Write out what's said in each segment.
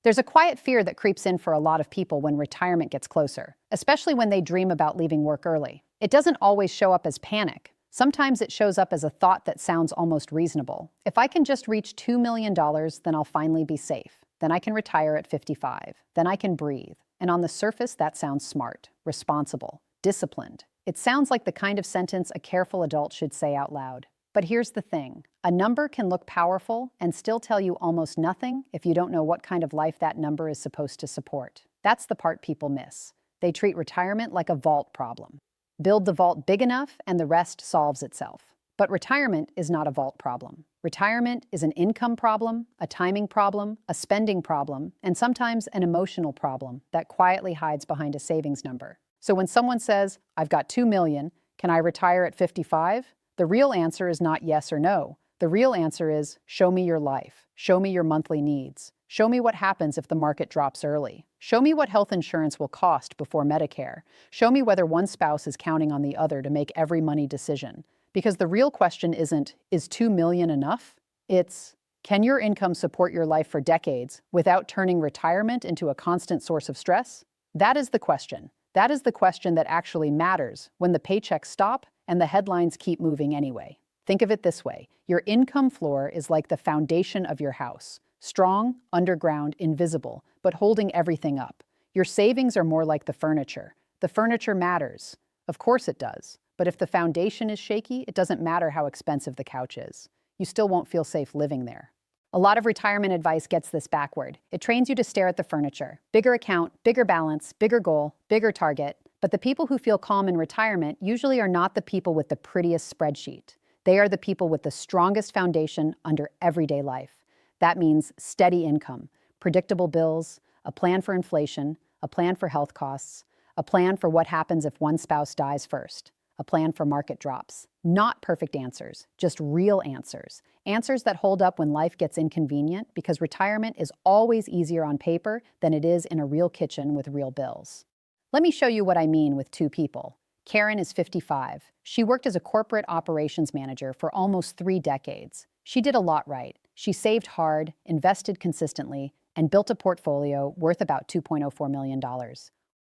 There's a quiet fear that creeps in for a lot of people when retirement gets closer, especially when they dream about leaving work early. It doesn't always show up as panic. Sometimes it shows up as a thought that sounds almost reasonable. If I can just reach $2 million, then I'll finally be safe. Then I can retire at 55. Then I can breathe. And on the surface, that sounds smart, responsible, disciplined. It sounds like the kind of sentence a careful adult should say out loud. But here's the thing. A number can look powerful and still tell you almost nothing if you don't know what kind of life that number is supposed to support. That's the part people miss. They treat retirement like a vault problem. Build the vault big enough and the rest solves itself. But retirement is not a vault problem. Retirement is an income problem, a timing problem, a spending problem, and sometimes an emotional problem that quietly hides behind a savings number. So when someone says, "I've got 2 million, can I retire at 55?" The real answer is not yes or no. The real answer is, show me your life. Show me your monthly needs. Show me what happens if the market drops early. Show me what health insurance will cost before Medicare. Show me whether one spouse is counting on the other to make every money decision. Because the real question isn't, is 2 million enough? It's, can your income support your life for decades without turning retirement into a constant source of stress? That is the question. That is the question that actually matters when the paychecks stop and the headlines keep moving anyway. Think of it this way. Your income floor is like the foundation of your house. Strong, underground, invisible, but holding everything up. Your savings are more like the furniture. The furniture matters. Of course it does. But if the foundation is shaky, it doesn't matter how expensive the couch is. You still won't feel safe living there. A lot of retirement advice gets this backward. It trains you to stare at the furniture. Bigger account, bigger balance, bigger goal, bigger target. But the people who feel calm in retirement usually are not the people with the prettiest spreadsheet. They are the people with the strongest foundation under everyday life. That means steady income, predictable bills, a plan for inflation, a plan for health costs, a plan for what happens if one spouse dies first, a plan for market drops. Not perfect answers, just real answers. Answers that hold up when life gets inconvenient, because retirement is always easier on paper than it is in a real kitchen with real bills. Let me show you what I mean with two people. Karen is 55. She worked as a corporate operations manager for almost 3 decades. She did a lot right. She saved hard, invested consistently, and built a portfolio worth about $2.04 million.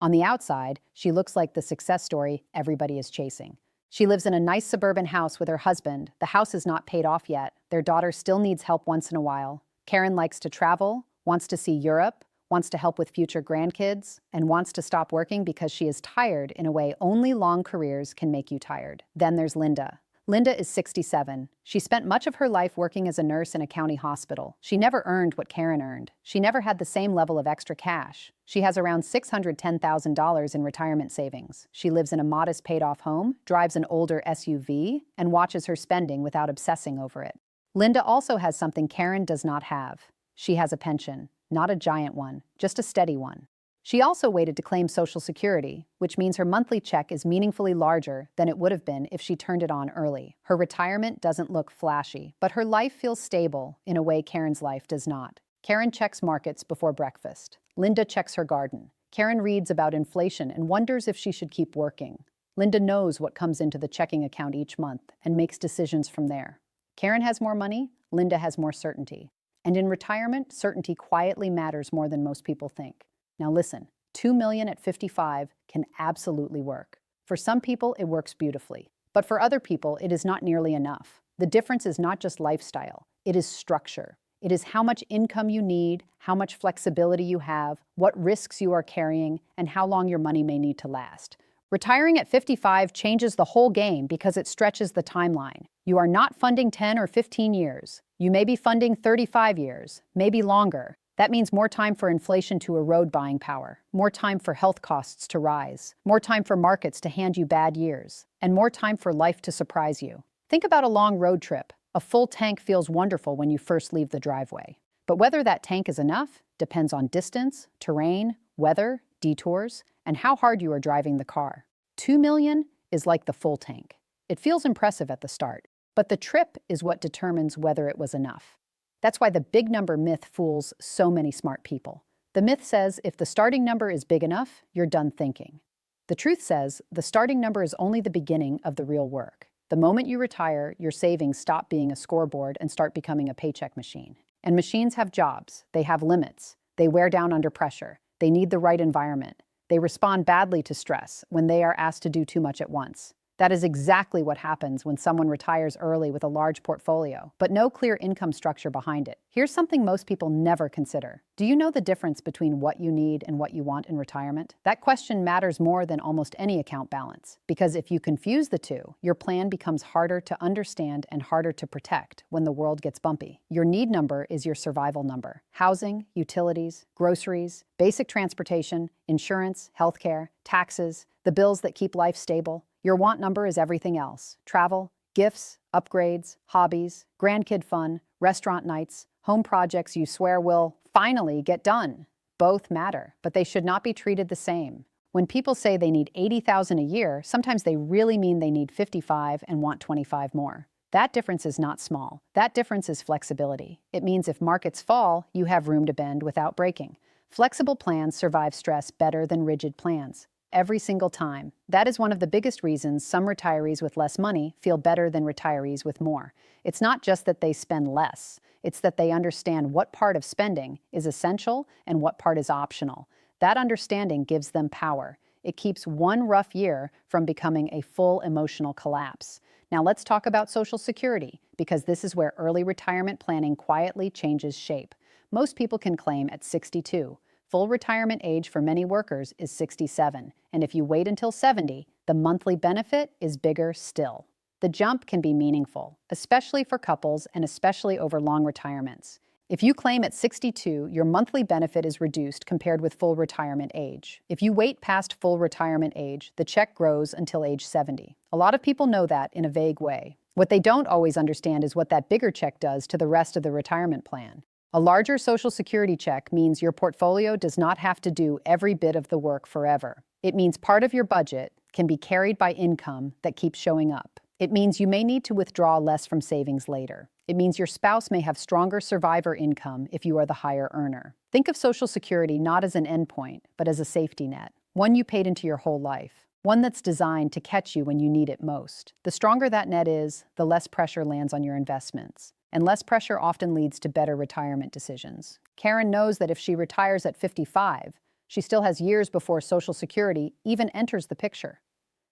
On the outside, she looks like the success story everybody is chasing. She lives in a nice suburban house with her husband. The house is not paid off yet. Their daughter still needs help once in a while. Karen likes to travel, wants to see Europe, wants to help with future grandkids, and wants to stop working because she is tired in a way only long careers can make you tired. Then there's Linda. Linda is 67. She spent much of her life working as a nurse in a county hospital. She never earned what Karen earned. She never had the same level of extra cash. She has around $610,000 in retirement savings. She lives in a modest paid-off home, drives an older SUV, and watches her spending without obsessing over it. Linda also has something Karen does not have. She has a pension. Not a giant one, just a steady one. She also waited to claim Social Security, which means her monthly check is meaningfully larger than it would have been if she turned it on early. Her retirement doesn't look flashy, but her life feels stable in a way Karen's life does not. Karen checks markets before breakfast. Linda checks her garden. Karen reads about inflation and wonders if she should keep working. Linda knows what comes into the checking account each month and makes decisions from there. Karen has more money, Linda has more certainty. And in retirement, certainty quietly matters more than most people think. Now listen, 2 million at 55 can absolutely work. For some people, it works beautifully. But for other people, it is not nearly enough. The difference is not just lifestyle, it is structure. It is how much income you need, how much flexibility you have, what risks you are carrying, and how long your money may need to last. Retiring at 55 changes the whole game because it stretches the timeline. You are not funding 10 or 15 years. You may be funding 35 years, maybe longer. That means more time for inflation to erode buying power, more time for health costs to rise, more time for markets to hand you bad years, and more time for life to surprise you. Think about a long road trip. A full tank feels wonderful when you first leave the driveway. But whether that tank is enough depends on distance, terrain, weather, detours, and how hard you are driving the car. 2 million is like the full tank. It feels impressive at the start, but the trip is what determines whether it was enough. That's why the big number myth fools so many smart people. The myth says if the starting number is big enough, you're done thinking. The truth says the starting number is only the beginning of the real work. The moment you retire, your savings stop being a scoreboard and start becoming a paycheck machine. And machines have jobs. They have limits. They wear down under pressure. They need the right environment. They respond badly to stress when they are asked to do too much at once. That is exactly what happens when someone retires early with a large portfolio, but no clear income structure behind it. Here's something most people never consider. Do you know the difference between what you need and what you want in retirement? That question matters more than almost any account balance, because if you confuse the two, your plan becomes harder to understand and harder to protect when the world gets bumpy. Your need number is your survival number. Housing, utilities, groceries, basic transportation, insurance, healthcare, taxes, the bills that keep life stable. Your want number is everything else: travel, gifts, upgrades, hobbies, grandkid fun, restaurant nights, home projects you swear will finally get done. Both matter, but they should not be treated the same. When people say they need $80,000 a year, sometimes they really mean they need 55 and want 25 more. That difference is not small. That difference is flexibility. It means if markets fall, you have room to bend without breaking. Flexible plans survive stress better than rigid plans. Every single time. That is one of the biggest reasons some retirees with less money feel better than retirees with more. It's not just that they spend less, it's that they understand what part of spending is essential and what part is optional. That understanding gives them power. It keeps one rough year from becoming a full emotional collapse. Now let's talk about Social Security, because this is where early retirement planning quietly changes shape. Most people can claim at 62. Full retirement age for many workers is 67, and if you wait until 70, the monthly benefit is bigger still. The jump can be meaningful, especially for couples and especially over long retirements. If you claim at 62, your monthly benefit is reduced compared with full retirement age. If you wait past full retirement age, the check grows until age 70. A lot of people know that in a vague way. What they don't always understand is what that bigger check does to the rest of the retirement plan. A larger Social Security check means your portfolio does not have to do every bit of the work forever. It means part of your budget can be carried by income that keeps showing up. It means you may need to withdraw less from savings later. It means your spouse may have stronger survivor income if you are the higher earner. Think of Social Security not as an endpoint, but as a safety net, one you paid into your whole life, one that's designed to catch you when you need it most. The stronger that net is, the less pressure lands on your investments. And less pressure often leads to better retirement decisions. Karen knows that if she retires at 55, she still has years before Social Security even enters the picture.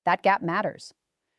That gap matters.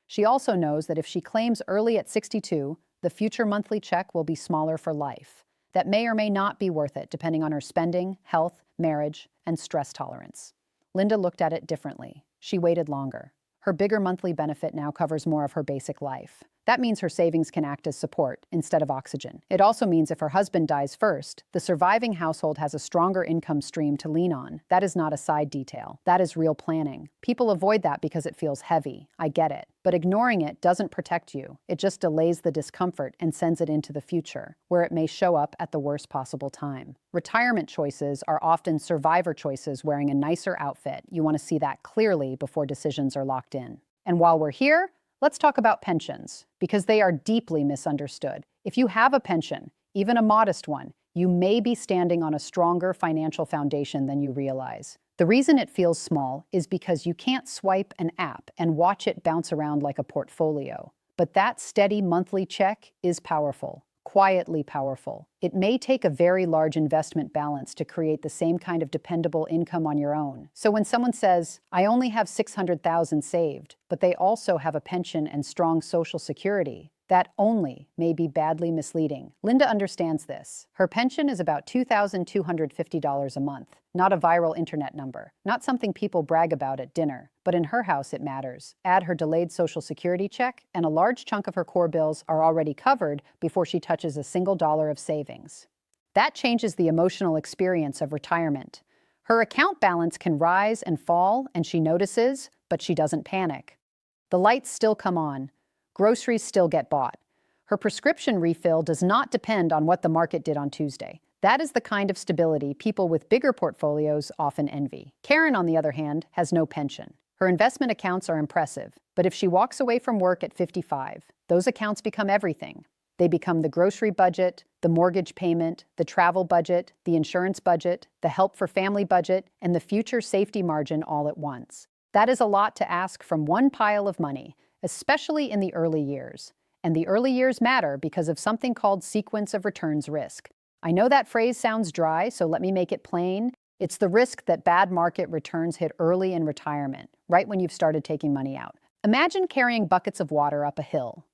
She also knows that if she claims early at 62, the future monthly check will be smaller for life. That may or may not be worth it, depending on her spending, health, marriage, and stress tolerance. Linda looked at it differently. She waited longer. Her bigger monthly benefit now covers more of her basic life. That means her savings can act as support instead of oxygen. It also means if her husband dies first, the surviving household has a stronger income stream to lean on. That is not a side detail. That is real planning. People avoid that because it feels heavy. I get it. But ignoring it doesn't protect you. It just delays the discomfort and sends it into the future, where it may show up at the worst possible time. Retirement choices are often survivor choices wearing a nicer outfit. You want to see that clearly before decisions are locked in. And while we're here, let's talk about pensions, because they are deeply misunderstood. If you have a pension, even a modest one, you may be standing on a stronger financial foundation than you realize. The reason it feels small is because you can't swipe an app and watch it bounce around like a portfolio. But that steady monthly check is powerful, quietly powerful. It may take a very large investment balance to create the same kind of dependable income on your own. So when someone says, I only have $600,000 saved, but they also have a pension and strong Social Security, that only may be badly misleading. Linda understands this. Her pension is about $2,250 a month, not a viral internet number, not something people brag about at dinner, but in her house it matters. Add her delayed Social Security check, and a large chunk of her core bills are already covered before she touches a single dollar of savings. That changes the emotional experience of retirement. Her account balance can rise and fall, and she notices, but she doesn't panic. The lights still come on. Groceries still get bought. Her prescription refill does not depend on what the market did on Tuesday. That is the kind of stability people with bigger portfolios often envy. Karen, on the other hand, has no pension. Her investment accounts are impressive, but if she walks away from work at 55, those accounts become everything. They become the grocery budget, the mortgage payment, the travel budget, the insurance budget, the help for family budget, and the future safety margin all at once. That is a lot to ask from one pile of money, especially in the early years. And the early years matter because of something called sequence of returns risk. I know that phrase sounds dry, so let me make it plain. It's the risk that bad market returns hit early in retirement, right when you've started taking money out. Imagine carrying buckets of water up a hill.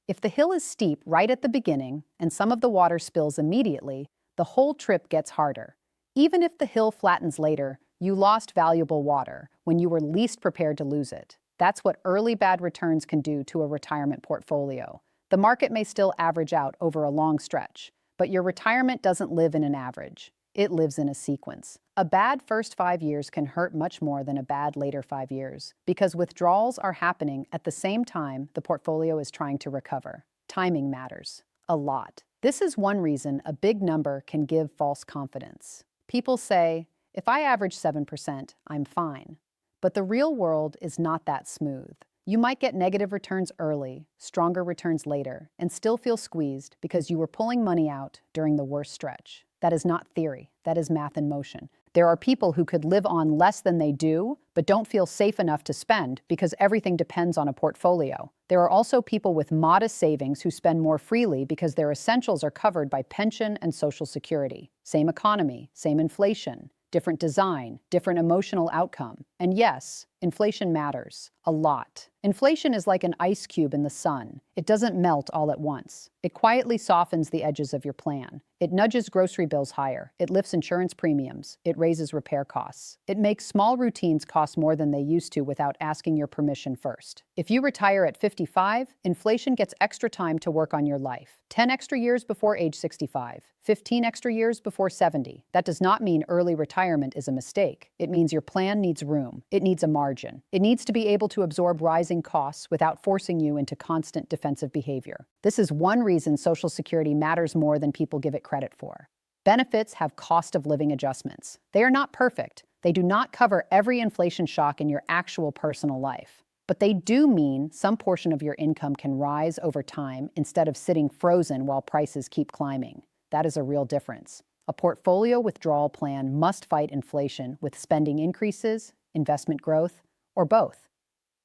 If the hill is steep right at the beginning and some of the water spills immediately, the whole trip gets harder. Even if the hill flattens later, you lost valuable water when you were least prepared to lose it. That's what early bad returns can do to a retirement portfolio. The market may still average out over a long stretch, but your retirement doesn't live in an average. It lives in a sequence. A bad first 5 years can hurt much more than a bad later 5 years because withdrawals are happening at the same time the portfolio is trying to recover. Timing matters a lot. This is one reason a big number can give false confidence. People say, if I average 7%, I'm fine. But the real world is not that smooth. You might get negative returns early, stronger returns later, and still feel squeezed because you were pulling money out during the worst stretch. That is not theory. That is math in motion. There are people who could live on less than they do, but don't feel safe enough to spend because everything depends on a portfolio. There are also people with modest savings who spend more freely because their essentials are covered by pension and Social Security. Same economy, same inflation, different design, different emotional outcome. And yes, inflation matters a lot. Inflation is like an ice cube in the sun. It doesn't melt all at once. It quietly softens the edges of your plan. It nudges grocery bills higher. It lifts insurance premiums. It raises repair costs. It makes small routines cost more than they used to without asking your permission first. If you retire at 55, inflation gets extra time to work on your life. 10 extra years before age 65. 15 extra years before 70. That does not mean early retirement is a mistake. It means your plan needs room. It needs a margin. It needs to be able to absorb rising costs without forcing you into constant defensive behavior. This is one reason Social Security matters more than people give it credit for. Benefits have cost of living adjustments. They are not perfect. They do not cover every inflation shock in your actual personal life. But they do mean some portion of your income can rise over time instead of sitting frozen while prices keep climbing. That is a real difference. A portfolio withdrawal plan must fight inflation with spending increases, investment growth, or both.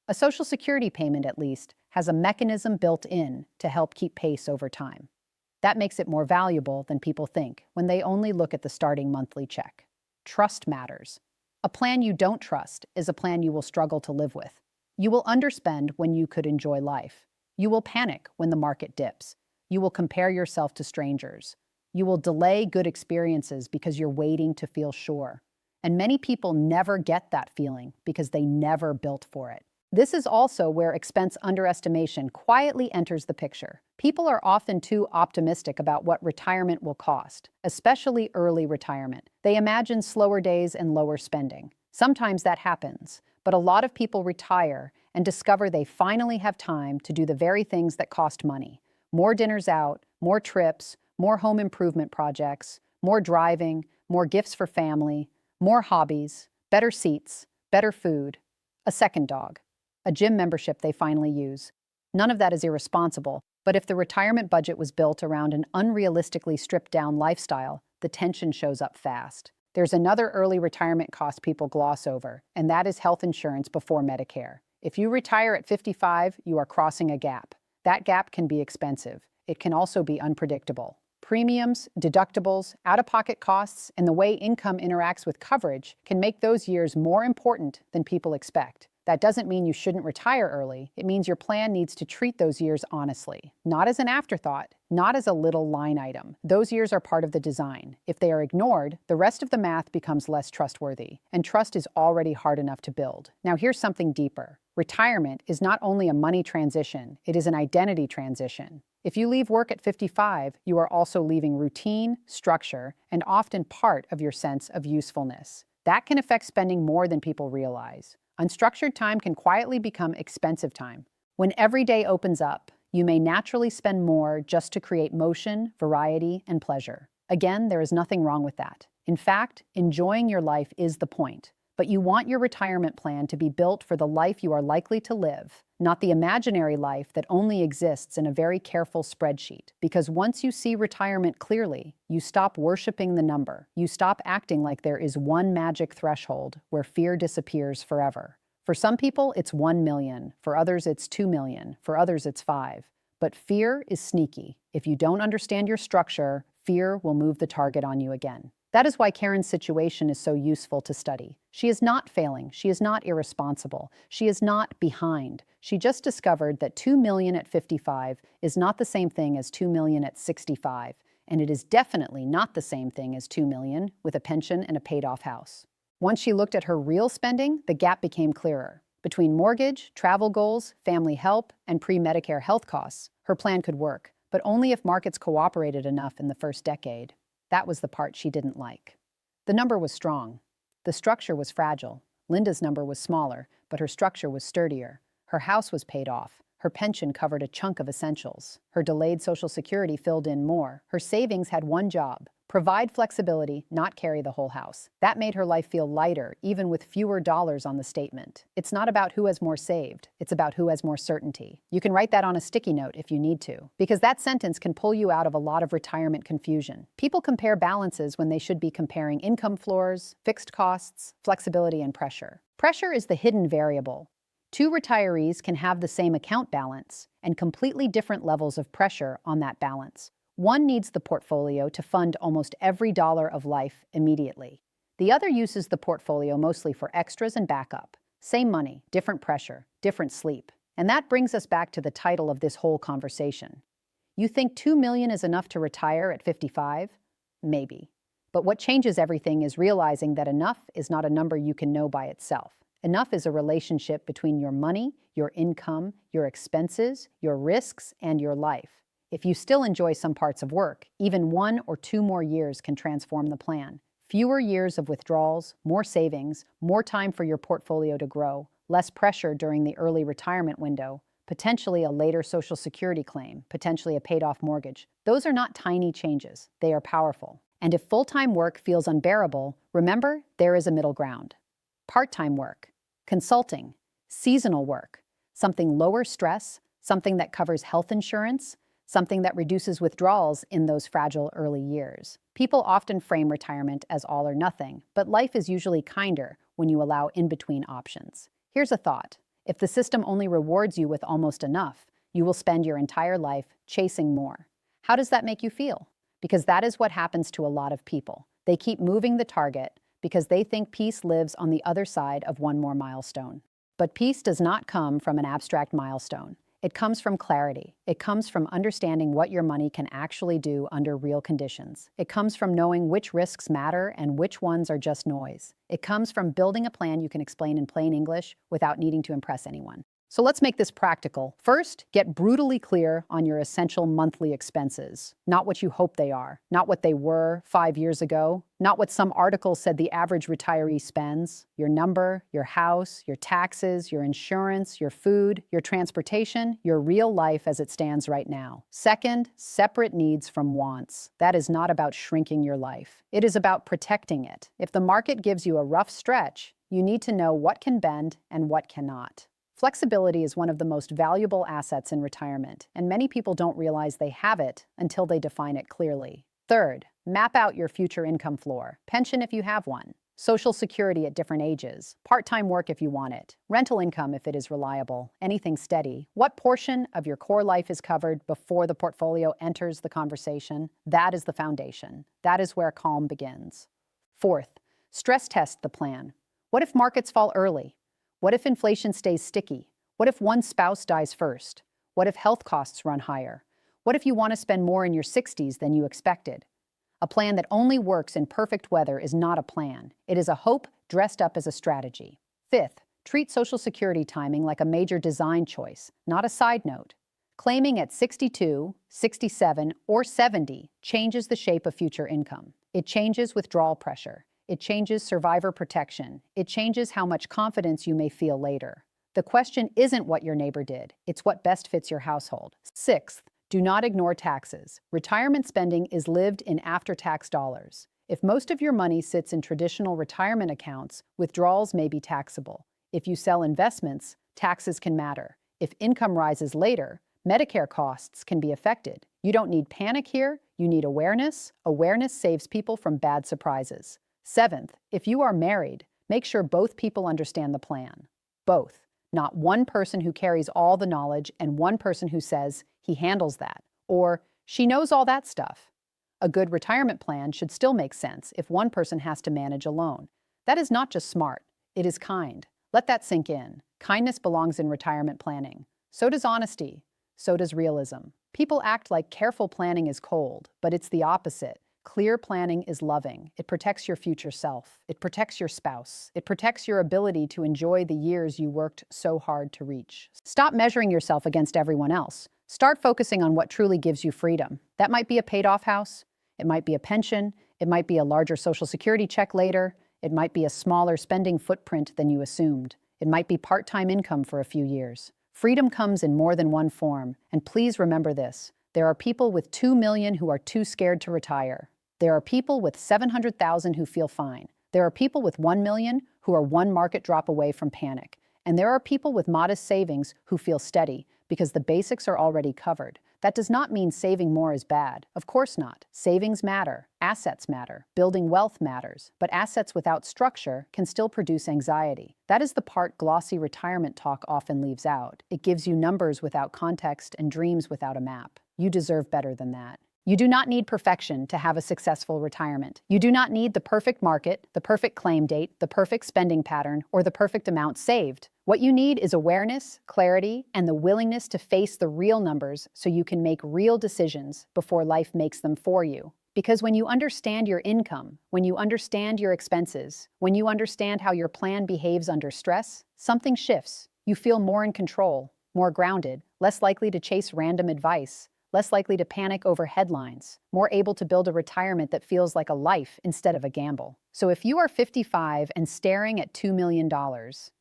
A Social Security payment, at least, has a mechanism built in to help keep pace over time. That makes it more valuable than people think when they only look at the starting monthly check. Trust matters. A plan you don't trust is a plan you will struggle to live with. You will underspend when you could enjoy life. You will panic when the market dips. You will compare yourself to strangers. You will delay good experiences because you're waiting to feel sure. And many people never get that feeling because they never built for it. This is also where expense underestimation quietly enters the picture. People are often too optimistic about what retirement will cost, especially early retirement. They imagine slower days and lower spending. Sometimes that happens, but a lot of people retire and discover they finally have time to do the very things that cost money. More dinners out, more trips, more home improvement projects, more driving, more gifts for family, more hobbies, better seats, better food, a second dog, a gym membership they finally use. None of that is irresponsible, but if the retirement budget was built around an unrealistically stripped-down lifestyle, the tension shows up fast. There's another early retirement cost people gloss over, and that is health insurance before Medicare. If you retire at 55, you are crossing a gap. That gap can be expensive. It can also be unpredictable. Premiums, deductibles, out-of-pocket costs, and the way income interacts with coverage can make those years more important than people expect. That doesn't mean you shouldn't retire early. It means your plan needs to treat those years honestly, not as an afterthought, not as a little line item. Those years are part of the design. If they are ignored, the rest of the math becomes less trustworthy, and trust is already hard enough to build. Now here's something deeper. Retirement is not only a money transition, it is an identity transition. If you leave work at 55, you are also leaving routine, structure, and often part of your sense of usefulness. That can affect spending more than people realize. Unstructured time can quietly become expensive time. When every day opens up, you may naturally spend more just to create motion, variety, and pleasure. Again, there is nothing wrong with that. In fact, enjoying your life is the point. But you want your retirement plan to be built for the life you are likely to live, not the imaginary life that only exists in a very careful spreadsheet. Because once you see retirement clearly, you stop worshiping the number. You stop acting like there is one magic threshold where fear disappears forever. For some people, it's 1 million. For others, it's 2 million. For others, it's 5. But fear is sneaky. If you don't understand your structure, fear will move the target on you again. That is why Karen's situation is so useful to study. She is not failing. She is not irresponsible. She is not behind. She just discovered that 2 million at 55 is not the same thing as 2 million at 65, and it is definitely not the same thing as 2 million with a pension and a paid-off house. Once she looked at her real spending, the gap became clearer. Between mortgage, travel goals, family help, and pre-Medicare health costs, her plan could work, but only if markets cooperated enough in the first decade. That was the part she didn't like. The number was strong. The structure was fragile. Linda's number was smaller, but her structure was sturdier. Her house was paid off. Her pension covered a chunk of essentials. Her delayed Social Security filled in more. Her savings had one job: provide flexibility, not carry the whole house. That made her life feel lighter, even with fewer dollars on the statement. It's not about who has more saved. It's about who has more certainty. You can write that on a sticky note if you need to, because that sentence can pull you out of a lot of retirement confusion. People compare balances when they should be comparing income floors, fixed costs, flexibility, and pressure. Pressure is the hidden variable. Two retirees can have the same account balance and completely different levels of pressure on that balance. One needs the portfolio to fund almost every dollar of life immediately. The other uses the portfolio mostly for extras and backup. Same money, different pressure, different sleep. And that brings us back to the title of this whole conversation. You think 2 million is enough to retire at 55? Maybe. But what changes everything is realizing that enough is not a number you can know by itself. Enough is a relationship between your money, your income, your expenses, your risks, and your life. If you still enjoy some parts of work, even 1 or 2 more years can transform the plan. Fewer years of withdrawals, more savings, more time for your portfolio to grow, less pressure during the early retirement window, potentially a later Social Security claim, potentially a paid-off mortgage. Those are not tiny changes. They are powerful. And if full-time work feels unbearable, remember, there is a middle ground. Part-time work, consulting, seasonal work, something lower stress, something that covers health insurance, something that reduces withdrawals in those fragile early years. People often frame retirement as all or nothing, but life is usually kinder when you allow in-between options. Here's a thought. If the system only rewards you with almost enough, you will spend your entire life chasing more. How does that make you feel? Because that is what happens to a lot of people. They keep moving the target because they think peace lives on the other side of one more milestone. But peace does not come from an abstract milestone. It comes from clarity. It comes from understanding what your money can actually do under real conditions. It comes from knowing which risks matter and which ones are just noise. It comes from building a plan you can explain in plain English without needing to impress anyone. So let's make this practical. First, get brutally clear on your essential monthly expenses. Not what you hope they are, not what they were 5 years ago, not what some article said the average retiree spends. Your number, your house, your taxes, your insurance, your food, your transportation, your real life as it stands right now. Second, separate needs from wants. That is not about shrinking your life. It is about protecting it. If the market gives you a rough stretch, you need to know what can bend and what cannot. Flexibility is one of the most valuable assets in retirement, and many people don't realize they have it until they define it clearly. Third, map out your future income floor. Pension if you have one. Social Security at different ages. Part-time work if you want it. Rental income if it is reliable. Anything steady. What portion of your core life is covered before the portfolio enters the conversation? That is the foundation. That is where calm begins. Fourth, stress test the plan. What if markets fall early? What if inflation stays sticky? What if one spouse dies first? What if health costs run higher? What if you want to spend more in your 60s than you expected? A plan that only works in perfect weather is not a plan. It is a hope dressed up as a strategy. Fifth, treat Social Security timing like a major design choice, not a side note. Claiming at 62, 67, or 70 changes the shape of future income. It changes withdrawal pressure. It changes survivor protection. It changes how much confidence you may feel later. The question isn't what your neighbor did. It's what best fits your household. Sixth, do not ignore taxes. Retirement spending is lived in after-tax dollars. If most of your money sits in traditional retirement accounts, withdrawals may be taxable. If you sell investments, taxes can matter. If income rises later, Medicare costs can be affected. You don't need panic here. You need awareness. Awareness saves people from bad surprises. Seventh, if you are married, make sure both people understand the plan. Both. Not one person who carries all the knowledge and one person who says he handles that, or she knows all that stuff. A good retirement plan should still make sense if one person has to manage alone. That is not just smart, it is kind. Let that sink in. Kindness belongs in retirement planning. So does honesty. So does realism. People act like careful planning is cold, but it's the opposite. Clear planning is loving. It protects your future self. It protects your spouse. It protects your ability to enjoy the years you worked so hard to reach. Stop measuring yourself against everyone else. Start focusing on what truly gives you freedom. That might be a paid-off house. It might be a pension. It might be a larger Social Security check later. It might be a smaller spending footprint than you assumed. It might be part-time income for a few years. Freedom comes in more than one form, and please remember this. There are people with 2 million who are too scared to retire. There are people with 700,000 who feel fine. There are people with 1 million who are one market drop away from panic. And there are people with modest savings who feel steady because the basics are already covered. That does not mean saving more is bad. Of course not. Savings matter. Assets matter. Building wealth matters. But assets without structure can still produce anxiety. That is the part glossy retirement talk often leaves out. It gives you numbers without context and dreams without a map. You deserve better than that. You do not need perfection to have a successful retirement. You do not need the perfect market, the perfect claim date, the perfect spending pattern, or the perfect amount saved. What you need is awareness, clarity, and the willingness to face the real numbers so you can make real decisions before life makes them for you. Because when you understand your income, when you understand your expenses, when you understand how your plan behaves under stress, something shifts. You feel more in control, more grounded, less likely to chase random advice, less likely to panic over headlines, more able to build a retirement that feels like a life instead of a gamble. So if you are 55 and staring at $2 million,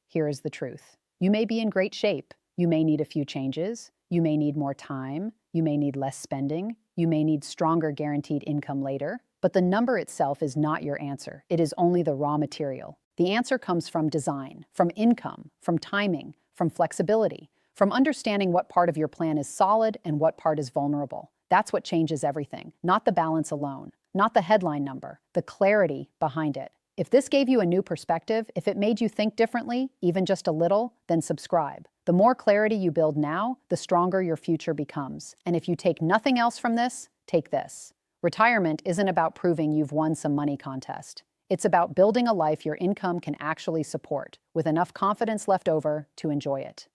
here is the truth. You may be in great shape. You may need a few changes. You may need more time. You may need less spending. You may need stronger guaranteed income later. But the number itself is not your answer. It is only the raw material. The answer comes from design, from income, from timing, from flexibility, from understanding what part of your plan is solid and what part is vulnerable. That's what changes everything, not the balance alone, not the headline number, the clarity behind it. If this gave you a new perspective, if it made you think differently, even just a little, then subscribe. The more clarity you build now, the stronger your future becomes. And if you take nothing else from this, take this. Retirement isn't about proving you've won some money contest. It's about building a life your income can actually support, with enough confidence left over to enjoy it.